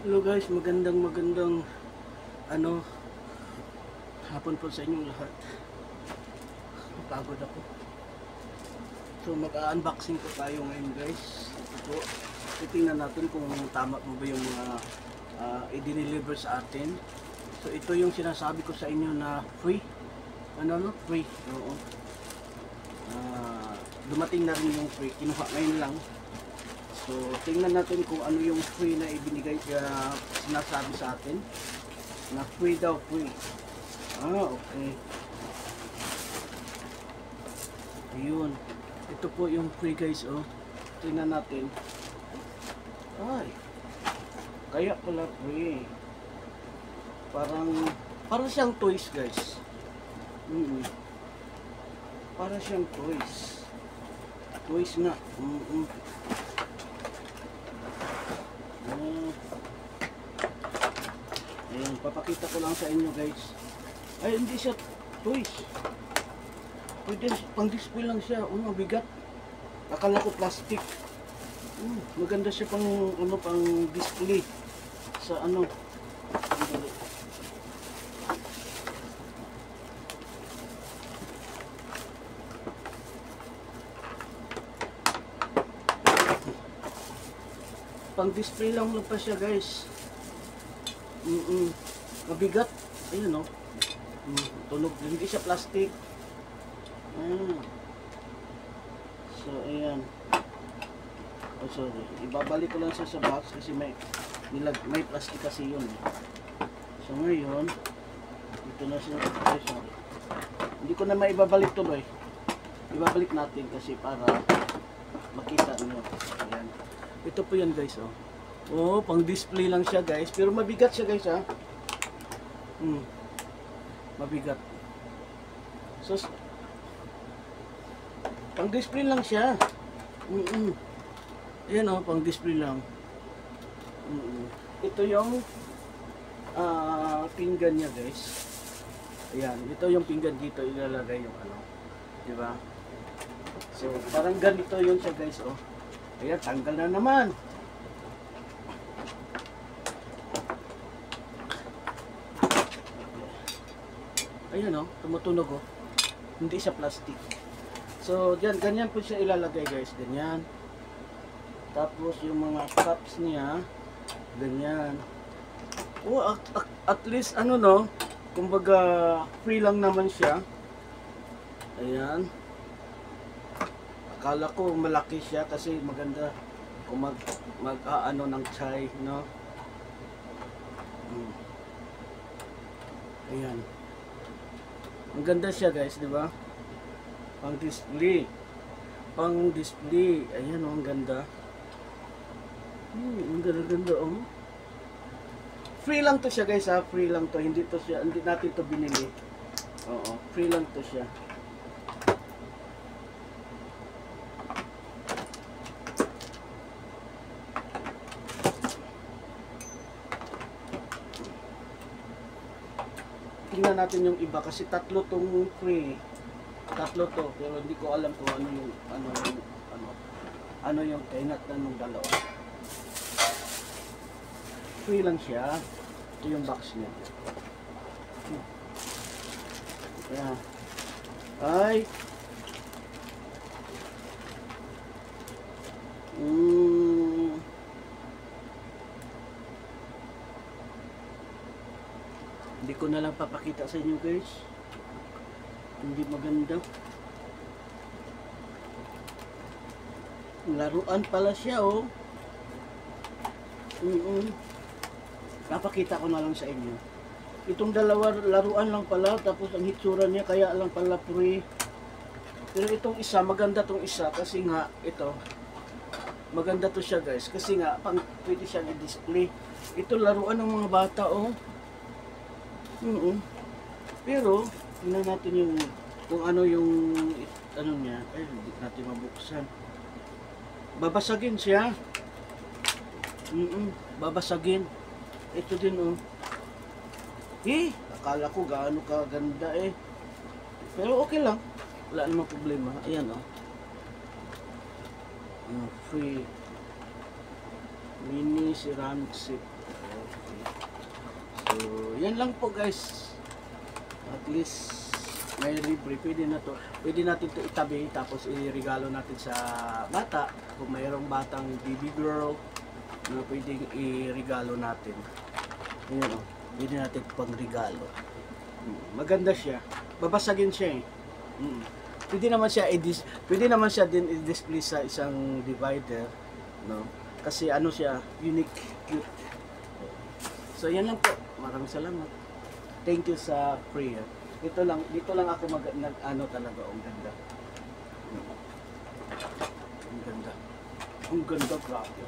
Hello guys, magandang ano, hapon po sa inyong lahat. Napagod ako. So mag-unboxing po tayo ngayon guys. Ito po, titingnan natin kung tama po ba yung mga i-deliver sa atin. So ito yung sinasabi ko sa inyo na free. Free. Oo. Dumating na rin yung free. Kinuha ngayon lang. So, tingnan natin kung ano yung free na ibinigay sinasabi sa atin. Na free daw, free. Okay. Ayun. Ito po yung free guys, oh. Tingnan natin. Ay. Kaya pala free. Parang siyang toys guys. Para siyang toys. Toys nga. Ayan, papakita ko lang sa inyo guys. Ay, hindi siya toys. Pwede, pang display lang siya. Bigat. Akala ko plastic. Maganda siya pang display sa pang display lang pa siya guys. Mabigat. Ayun, tunog. Hindi siya plastic. So ayan. Sorry, ibabalik ko lang siya sa box kasi may plastic kasi yun. So ngayon ito na siya. Sorry, hindi ko na maibabalik tuloy. Ibabalik natin kasi para makita niyo. Ayan. Ito po yan guys, pang display lang siya guys, pero mabigat siya guys, mabigat. So pang display lang siya. Ayan, pang display lang. Ito yung pinggan niya guys. Ayan, ito yung pinggan dito ilalagay yung di ba? So parang ganito yun siya guys, Ayan, tanggal na naman. Ayan, tumutunog, Hindi siya plastic. So, ganyan po siya ilalagay guys, ganyan. Tapos yung mga cups niya, ganyan. At least kumbaga free lang naman siya. Ayan. Akala ko malaki siya kasi maganda kung mag-aano ng chai, no? Ayan. Ang ganda siya guys, di ba? Pang display. Ayan, ang ganda. Ang ganda, Free lang to siya guys, free lang to. Hindi natin to binili. Free lang to siya. Tingnan natin yung iba kasi tatlo tong free. Tatlo to, pero hindi ko alam kung ano yung kainat na nung dalawa. Free lang siya. Ito yung box niya. Ayan. Ay. Hindi ko na lang papakita sa inyo guys. Hindi maganda. Laruan pala siya, Papakita ko na lang sa inyo. Itong dalawa laruan lang pala, tapos ang hitsura niya kaya lang pala free. Pero itong isa, maganda tong isa kasi nga ito. Maganda to siya guys kasi nga pwede siyang i-display. Ito laruan ng mga bata, Pero tingnan natin yung kung ano yung niya. Ay, hindi natin mabuksan. Babasagin siya. Babasagin. Ito din, akala ko gaano kaganda Pero okay lang. Wala namang problema. Ayan, free mini ceramic set. So, yan lang po guys. At least may libre, pwede natin to itabi tapos i-regalo natin sa bata kung mayroong batang baby girl na pwedeng i-regalo natin. Ayan o, pwede natin pang regalo. Maganda siya, babasagin siya eh. Pwede naman siya din i-display sa isang divider, no? Kasi ano siya, unique, cute. So yan lang po, maraming salamat. Thank you sa prayer. Dito lang ako ano talaga, ang ganda. Ang ganda, grabe.